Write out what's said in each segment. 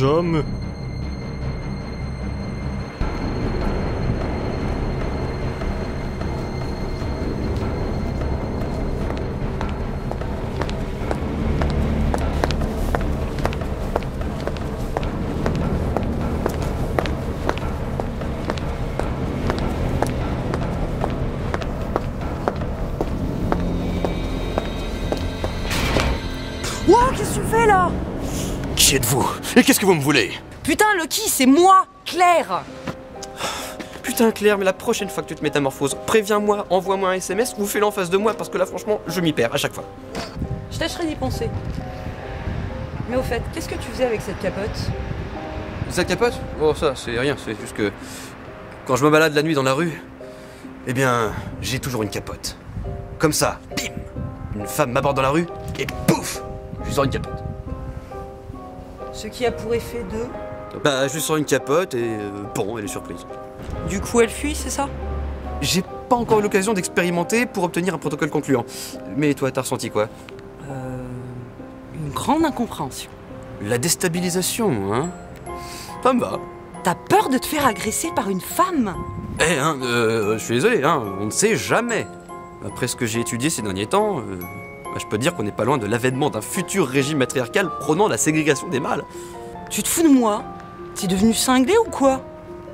Jamais. Ouah, qu'est-ce que tu fais là? Qui êtes-vous? Et qu'est-ce que vous me voulez? Putain, Lucky, c'est moi, Claire. Putain Claire, mais la prochaine fois que tu te métamorphoses, préviens-moi, envoie-moi un SMS ou fais-le en face de moi parce que là franchement, je m'y perds à chaque fois. Je tâcherai d'y penser. Mais au fait, qu'est-ce que tu faisais avec cette capote? Cette capote? Oh ça, c'est rien, c'est juste que... Quand je me balade la nuit dans la rue, Eh bien, j'ai toujours une capote. Comme ça, bim! Une femme m'aborde dans la rue et pouf! Je sors une capote. Ce qui a pour effet de... bah je sors une capote et bon, elle est surprise. Du coup, elle fuit, c'est ça? J'ai pas encore eu l'occasion d'expérimenter pour obtenir un protocole concluant. Mais toi, t'as ressenti quoi? Une grande incompréhension. La déstabilisation, hein? Ça me va. T'as peur de te faire agresser par une femme? Eh, hein, je suis désolé, hein, on ne sait jamais. Après ce que j'ai étudié ces derniers temps, bah, je peux te dire qu'on n'est pas loin de l'avènement d'un futur régime matriarcal prônant la ségrégation des mâles. Tu te fous de moi? T'es devenu cinglé ou quoi?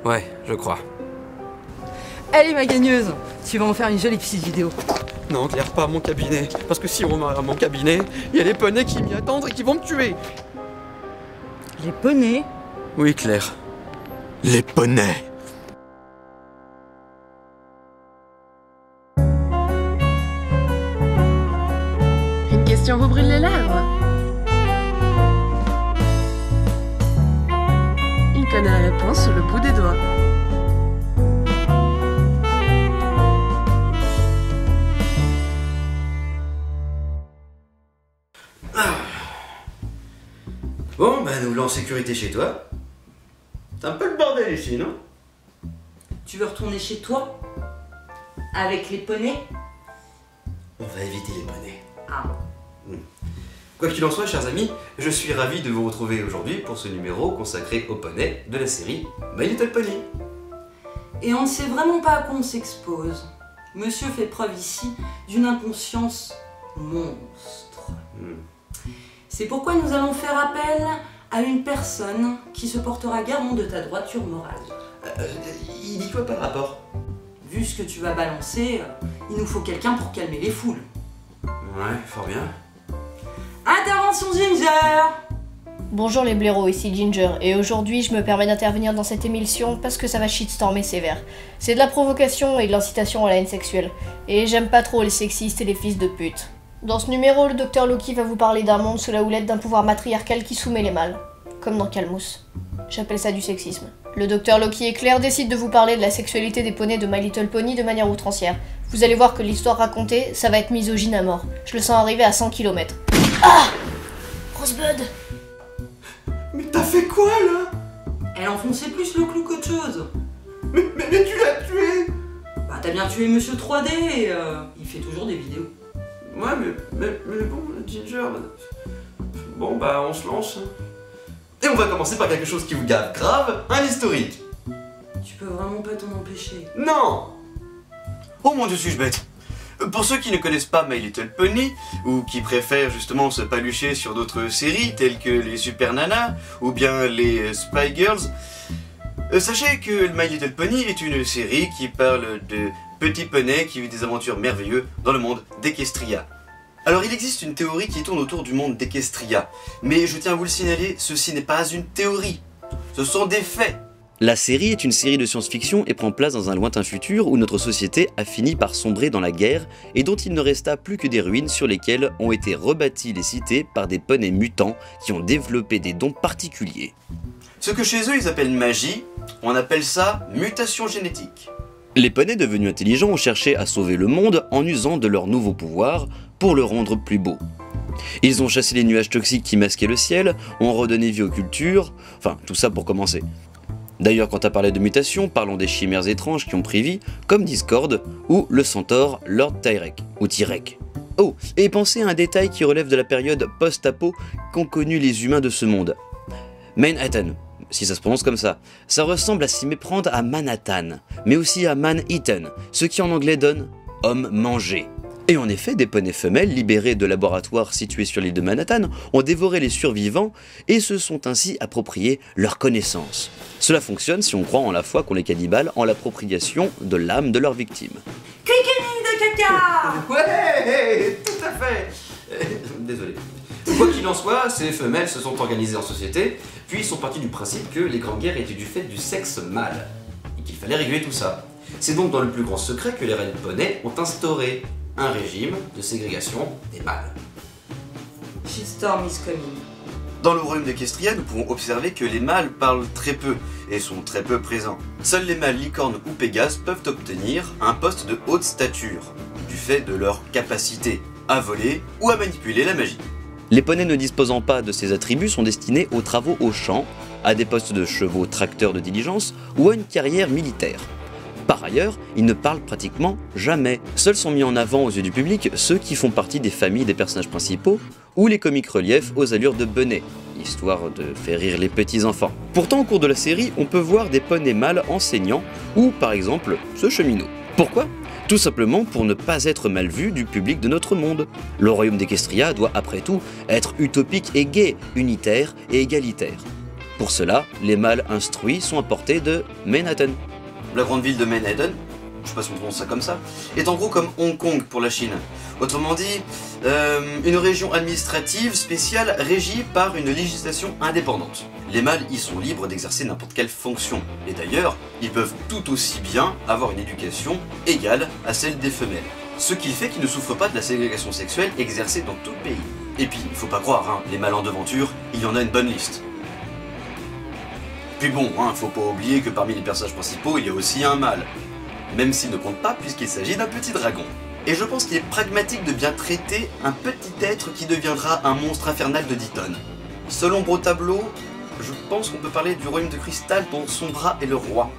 Ouais, je crois. Allez, ma gagneuse, tu vas en faire une jolie petite vidéo. Non, Claire, pas à mon cabinet. Parce que si on va à mon cabinet, il y a les poneys qui m'y attendent et qui vont me tuer. Les poneys? Oui, Claire. Les poneys! Une question vous brûle les lèvres? Il connaît la réponse sur le bout des doigts. Bon, bah nous voulons en sécurité chez toi. C'est un peu le bordel ici, non? Tu veux retourner chez toi? Avec les poneys? On va éviter les poneys. Ah. Quoi qu'il en soit, chers amis, je suis ravi de vous retrouver aujourd'hui pour ce numéro consacré aux poneys de la série My Little Pony. Et on ne sait vraiment pas à quoi on s'expose. Monsieur fait preuve ici d'une inconscience monstre. C'est pourquoi nous allons faire appel à une personne qui se portera garant de ta droiture morale. Il dit quoi par rapport? Vu ce que tu vas balancer, il nous faut quelqu'un pour calmer les foules. Ouais, fort bien. Intervention Ginger! Bonjour les blaireaux, ici Ginger, et aujourd'hui je me permets d'intervenir dans cette émission parce que ça va shitstormer sévère. C'est de la provocation et de l'incitation à la haine sexuelle, et j'aime pas trop les sexistes et les fils de pute. Dans ce numéro, le docteur Loki va vous parler d'un monde sous la houlette d'un pouvoir matriarcal qui soumet les mâles, comme dans Calmos. J'appelle ça du sexisme. Le docteur Loki et Claire décident de vous parler de la sexualité des poneys de My Little Pony de manière outrancière. Vous allez voir que l'histoire racontée, ça va être misogyne à mort. Je le sens arriver à 100 km. Ah! Rosebud! Mais t'as fait quoi là? Elle enfonçait plus le clou qu'autre chose. Mais tu l'as tué! Bah t'as bien tué Monsieur 3D et il fait toujours des vidéos. Ouais, mais bon, Ginger... Bon, bah on se lance. Et on va commencer par quelque chose qui vous gave grave, un historique. Tu peux vraiment pas t'en empêcher. Non! Oh mon Dieu, suis-je bête! Pour ceux qui ne connaissent pas My Little Pony, ou qui préfèrent justement se palucher sur d'autres séries telles que les Super Nana, ou bien les Spy Girls, sachez que My Little Pony est une série qui parle de petits poneys qui vivent des aventures merveilleuses dans le monde d'Equestria. Alors il existe une théorie qui tourne autour du monde d'Equestria, mais je tiens à vous le signaler, ceci n'est pas une théorie, ce sont des faits. La série est une série de science-fiction et prend place dans un lointain futur où notre société a fini par sombrer dans la guerre et dont il ne resta plus que des ruines sur lesquelles ont été rebâties les cités par des poneys mutants qui ont développé des dons particuliers. Ce que chez eux ils appellent magie, on appelle ça mutation génétique. Les poneys devenus intelligents ont cherché à sauver le monde en usant de leurs nouveaux pouvoirs pour le rendre plus beau. Ils ont chassé les nuages toxiques qui masquaient le ciel, ont redonné vie aux cultures, enfin tout ça pour commencer. D'ailleurs, quand à parler de mutation, parlons des chimères étranges qui ont pris vie, comme Discord ou le centaure Lord Tyrek, ou Tyrek. Oh, et pensez à un détail qui relève de la période post-apo qu'ont connu les humains de ce monde. Manhattan, si ça se prononce comme ça ressemble à s'y méprendre à Manhattan, mais aussi à Man-Eaten, ce qui en anglais donne homme mangé. Et en effet, des poneys femelles libérés de laboratoires situés sur l'île de Manhattan ont dévoré les survivants et se sont ainsi appropriés leurs connaissances. Cela fonctionne si on croit en la foi qu'ont les cannibales en l'appropriation de l'âme de leurs victimes. Kikini de caca. Ouais, tout à fait. Désolé. Quoi qu'il en soit, ces femelles se sont organisées en société, puis sont parties du principe que les grandes guerres étaient du fait du sexe mâle, et qu'il fallait réguler tout ça. C'est donc dans le plus grand secret que les reines poneys ont instauré un régime de ségrégation des mâles. Shitstorm is coming. Dans le royaume d'Equestria, nous pouvons observer que les mâles parlent très peu et sont très peu présents. Seuls les mâles licornes ou pégases peuvent obtenir un poste de haute stature, du fait de leur capacité à voler ou à manipuler la magie. Les poneys ne disposant pas de ces attributs sont destinés aux travaux au champ, à des postes de chevaux tracteurs de diligence ou à une carrière militaire. Par ailleurs, ils ne parlent pratiquement jamais. Seuls sont mis en avant aux yeux du public ceux qui font partie des familles des personnages principaux ou les comiques reliefs aux allures de benets, histoire de faire rire les petits enfants. Pourtant, au cours de la série, on peut voir des poneys mâles enseignants ou, par exemple, ce cheminot. Pourquoi ? Tout simplement pour ne pas être mal vu du public de notre monde. Le royaume d'Equestria doit après tout être utopique et gai, unitaire et égalitaire. Pour cela, les mâles instruits sont à portée de Manhattan. La grande ville de Manhattan, je sais pas si on prononce ça comme ça, est en gros comme Hong Kong pour la Chine. Autrement dit, une région administrative spéciale régie par une législation indépendante. Les mâles y sont libres d'exercer n'importe quelle fonction, et d'ailleurs, ils peuvent tout aussi bien avoir une éducation égale à celle des femelles. Ce qui fait qu'ils ne souffrent pas de la ségrégation sexuelle exercée dans tout le pays. Et puis, il faut pas croire, hein, les mâles en devanture, il y en a une bonne liste. Puis bon, faut pas oublier que parmi les personnages principaux, il y a aussi un mâle. Même s'il ne compte pas puisqu'il s'agit d'un petit dragon. Et je pense qu'il est pragmatique de bien traiter un petit être qui deviendra un monstre infernal de 10 tonnes. Selon Bro Tableau, je pense qu'on peut parler du royaume de cristal dont Sombra est le roi.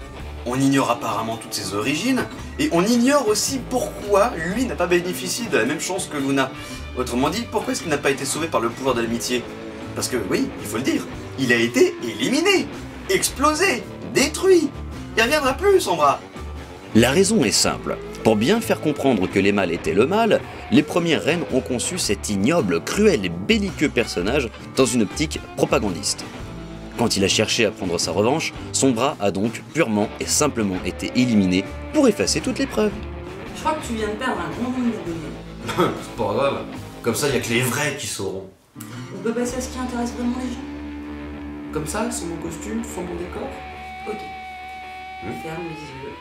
On ignore apparemment toutes ses origines, et on ignore aussi pourquoi lui n'a pas bénéficié de la même chance que Luna. Autrement dit, pourquoi est-ce qu'il n'a pas été sauvé par le pouvoir de l'amitié? Parce que oui, il faut le dire, il a été éliminé, explosé, détruit. Il reviendra plus, Sombra. La raison est simple. Pour bien faire comprendre que les mâles étaient le mal, les premières reines ont conçu cet ignoble, cruel et belliqueux personnage dans une optique propagandiste. Quand il a cherché à prendre sa revanche, Sombra a donc purement et simplement été éliminé pour effacer toutes les preuves. Je crois que tu viens de perdre un grand nombre d'abonnés. C'est pas grave, comme ça il y a que les vrais qui sauront. On peut passer à ce qui intéresse vraiment les gens. Comme ça, sans mon costume, sans mon décor. Ok. Ferme les yeux.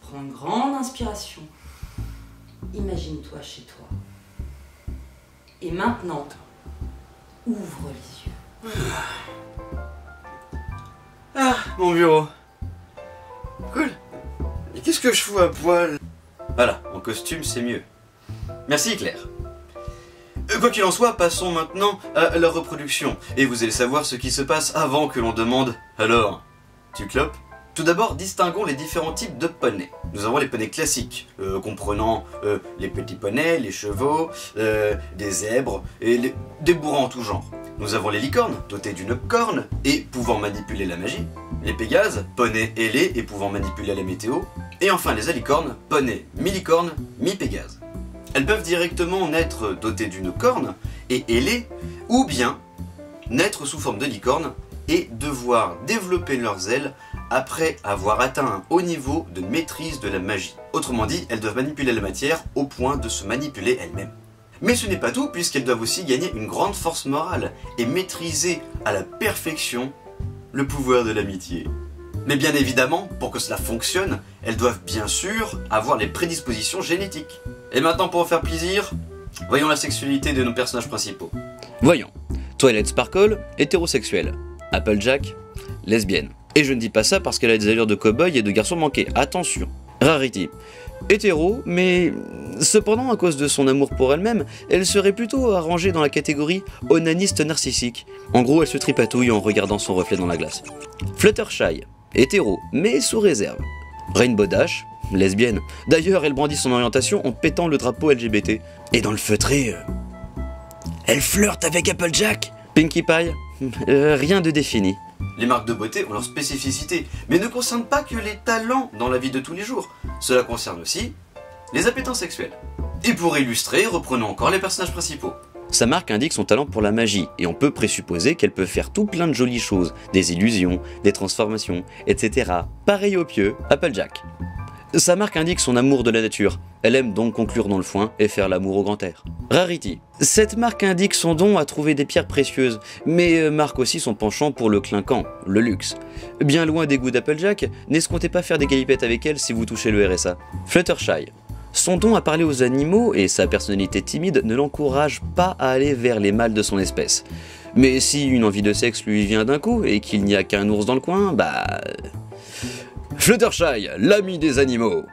Prends une grande inspiration. Imagine-toi chez toi. Et maintenant, ouvre les yeux. Ah, mon bureau. Cool. Et qu'est-ce que je fous à poil? Voilà, en costume c'est mieux. Merci Claire. Quoi qu'il en soit, passons maintenant à la reproduction. Et vous allez savoir ce qui se passe avant que l'on demande « Alors, tu clopes ?» Tout d'abord, distinguons les différents types de poneys. Nous avons les poneys classiques, comprenant les petits poneys, les chevaux, des zèbres et des bourrins en tout genre. Nous avons les licornes, dotés d'une corne et pouvant manipuler la magie. Les pégases, poneys ailés et pouvant manipuler la météo. Et enfin les alicornes, poneys mi-licorne, mi-pégase. Elles peuvent directement naître dotées d'une corne et ailées, ou bien naître sous forme de licorne et devoir développer leurs ailes après avoir atteint un haut niveau de maîtrise de la magie. Autrement dit, elles doivent manipuler la matière au point de se manipuler elles-mêmes. Mais ce n'est pas tout, puisqu'elles doivent aussi gagner une grande force morale et maîtriser à la perfection le pouvoir de l'amitié. Mais bien évidemment, pour que cela fonctionne, elles doivent bien sûr avoir les prédispositions génétiques. Et maintenant, pour faire plaisir, voyons la sexualité de nos personnages principaux. Voyons. Twilight Sparkle, hétérosexuelle. Applejack, lesbienne. Et je ne dis pas ça parce qu'elle a des allures de cow-boy et de garçon manqué, attention. Rarity, hétéro, mais cependant à cause de son amour pour elle-même, elle serait plutôt rangée dans la catégorie onaniste narcissique. En gros, elle se tripatouille en regardant son reflet dans la glace. Fluttershy, hétéro, mais sous réserve. Rainbow Dash, lesbienne. D'ailleurs, elle brandit son orientation en pétant le drapeau LGBT. Et dans le feutré, elle flirte avec Applejack. Pinkie Pie, Rien de défini. Les marques de beauté ont leur spécificité, mais ne concernent pas que les talents dans la vie de tous les jours. Cela concerne aussi les appétences sexuelles. Et pour illustrer, reprenons encore les personnages principaux. Sa marque indique son talent pour la magie, et on peut présupposer qu'elle peut faire tout plein de jolies choses, des illusions, des transformations, etc. Pareil au pieu, Applejack. Sa marque indique son amour de la nature, elle aime donc conclure dans le foin et faire l'amour au grand air. Rarity. Cette marque indique son don à trouver des pierres précieuses, mais marque aussi son penchant pour le clinquant, le luxe. Bien loin des goûts d'Applejack, n'escomptez pas faire des galipettes avec elle si vous touchez le RSA. Fluttershy. Son don à parler aux animaux et sa personnalité timide ne l'encouragent pas à aller vers les mâles de son espèce. Mais si une envie de sexe lui vient d'un coup et qu'il n'y a qu'un ours dans le coin, bah... Fluttershy, l'ami des animaux.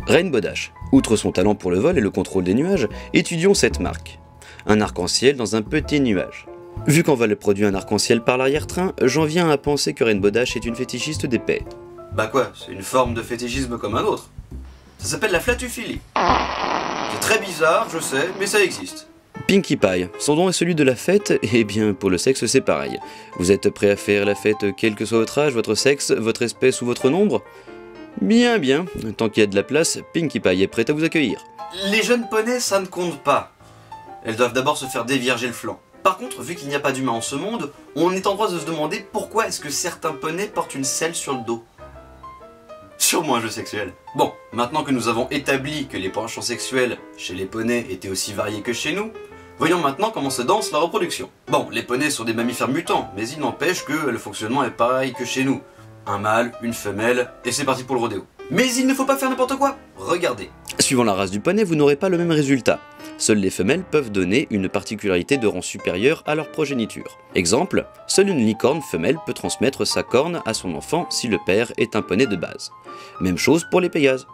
Rainbow Dash. Outre son talent pour le vol et le contrôle des nuages, étudions cette marque. Un arc-en-ciel dans un petit nuage. Vu qu'on va le produire un arc-en-ciel par l'arrière-train, j'en viens à penser que Rainbow Dash est une fétichiste d'épée. Bah quoi, c'est une forme de fétichisme comme un autre. Ça s'appelle la flatuphilie. C'est très bizarre, je sais, mais ça existe. Pinkie Pie, son don est celui de la fête, et bien pour le sexe c'est pareil. Vous êtes prêt à faire la fête quel que soit votre âge, votre sexe, votre espèce ou votre nombre? Bien, bien, tant qu'il y a de la place, Pinkie Pie est prête à vous accueillir. Les jeunes poneys, ça ne compte pas. Elles doivent d'abord se faire dévierger le flanc. Par contre, vu qu'il n'y a pas d'humains en ce monde, on est en droit de se demander pourquoi est-ce que certains poneys portent une selle sur le dos. Sûrement un jeu sexuel. Bon, maintenant que nous avons établi que les penchants sexuels chez les poneys étaient aussi variés que chez nous, voyons maintenant comment se danse la reproduction. Bon, les poneys sont des mammifères mutants, mais il n'empêche que le fonctionnement est pareil que chez nous. Un mâle, une femelle, et c'est parti pour le rodéo. Mais il ne faut pas faire n'importe quoi. Regardez. Suivant la race du poney, vous n'aurez pas le même résultat. Seules les femelles peuvent donner une particularité de rang supérieur à leur progéniture. Exemple, seule une licorne femelle peut transmettre sa corne à son enfant si le père est un poney de base. Même chose pour les pégases.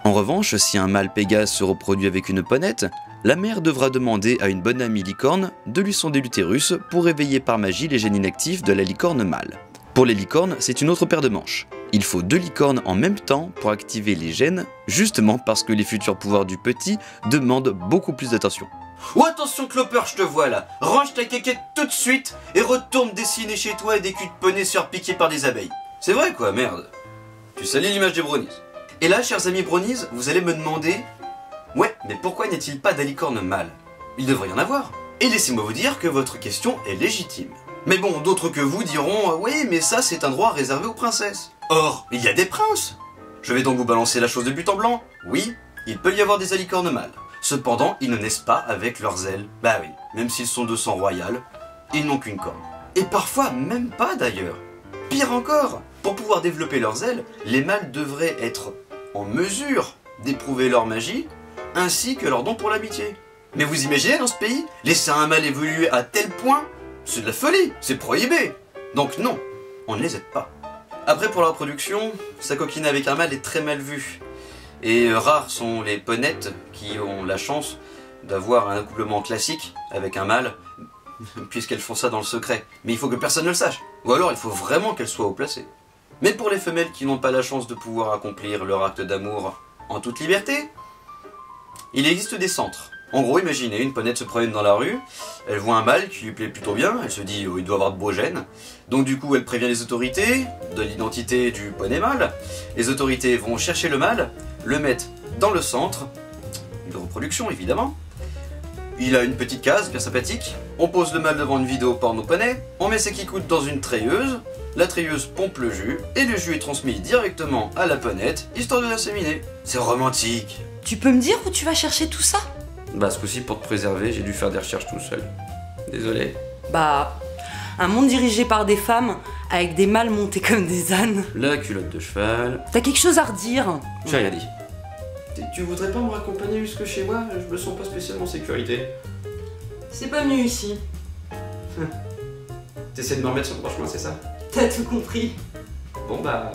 En revanche, si un mâle pégase se reproduit avec une ponette, la mère devra demander à une bonne amie licorne de lui sonder l'utérus pour réveiller par magie les gènes inactifs de la licorne mâle. Pour les licornes, c'est une autre paire de manches. Il faut 2 licornes en même temps pour activer les gènes, justement parce que les futurs pouvoirs du petit demandent beaucoup plus d'attention. Oh attention Clopper, je te vois là. Range ta quéquette tout de suite et retourne dessiner chez toi des culs de poney surpiqués par des abeilles. C'est vrai quoi, merde. Tu salis l'image des brownies. Et là, chers amis brownies, vous allez me demander... Ouais, mais pourquoi n'y a-t-il pas d'alicorne mâle? Il devrait y en avoir. Et laissez-moi vous dire que votre question est légitime. Mais bon, d'autres que vous diront « Oui, mais ça c'est un droit réservé aux princesses ». Or, il y a des princes. Je vais donc vous balancer la chose de but en blanc. Oui, il peut y avoir des alicornes mâles. Cependant, ils ne naissent pas avec leurs ailes. Bah oui, même s'ils sont de sang royal, ils n'ont qu'une corne. Et parfois, même pas d'ailleurs. Pire encore, pour pouvoir développer leurs ailes, les mâles devraient être en mesure d'éprouver leur magie, ainsi que leur don pour l'amitié. Mais vous imaginez dans ce pays, laisser un mâle évoluer à tel point, c'est de la folie, c'est prohibé. Donc non, on ne les aide pas. Après pour la reproduction, s'acoquiner avec un mâle est très mal vu. Et rares sont les ponettes qui ont la chance d'avoir un accouplement classique avec un mâle, puisqu'elles font ça dans le secret. Mais il faut que personne ne le sache. Ou alors il faut vraiment qu'elles soient haut placées. Mais pour les femelles qui n'ont pas la chance de pouvoir accomplir leur acte d'amour en toute liberté, il existe des centres. En gros, imaginez, une ponette se promène dans la rue, elle voit un mâle qui lui plaît plutôt bien, elle se dit oh, il doit avoir de beaux gènes. Donc du coup, elle prévient les autorités de l'identité du poney mâle. Les autorités vont chercher le mâle, le mettre dans le centre de reproduction évidemment. Il a une petite case bien sympathique, on pose le mâle devant une vidéo porno poney, on met ses kikouttes dans une treilleuse, la treilleuse pompe le jus, et le jus est transmis directement à la ponette, histoire de l'inséminer. C'est romantique. Tu peux me dire où tu vas chercher tout ça? Bah ce coup-ci, pour te préserver, j'ai dû faire des recherches tout seul. Désolé. Bah, un monde dirigé par des femmes, avec des mâles montés comme des ânes. La culotte de cheval. T'as quelque chose à redire? J'ai rien dit. Tu voudrais pas me raccompagner jusque chez moi? Je me sens pas spécialement en sécurité. C'est pas venu ici. T'essaies de me remettre sur le droit chemin, c'est ça? T'as tout compris. Bon bah...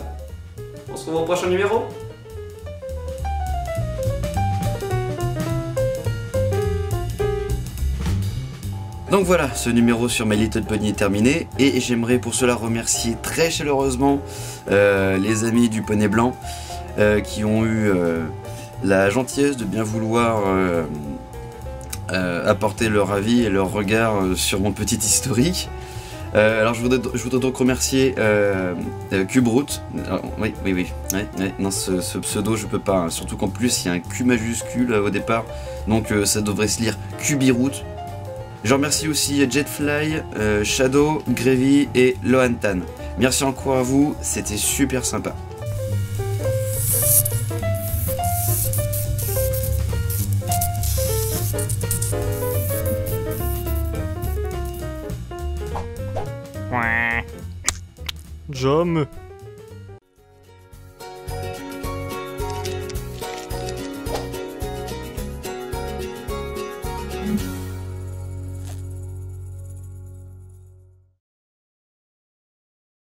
on se revoit au prochain numéro. Donc voilà, ce numéro sur My Little Pony est terminé et j'aimerais pour cela remercier très chaleureusement les amis du Poney Blanc qui ont eu la gentillesse de bien vouloir apporter leur avis et leur regard sur mon petit historique. Alors je voudrais donc remercier Cubrut. Oui, non, ce pseudo je peux pas, hein. Surtout qu'en plus il y a un Q majuscule au départ, donc ça devrait se lire Cubirout. Je remercie aussi Jetfly, Shadow, Gravy et Lohantan. Merci encore à vous, c'était super sympa. Jamais.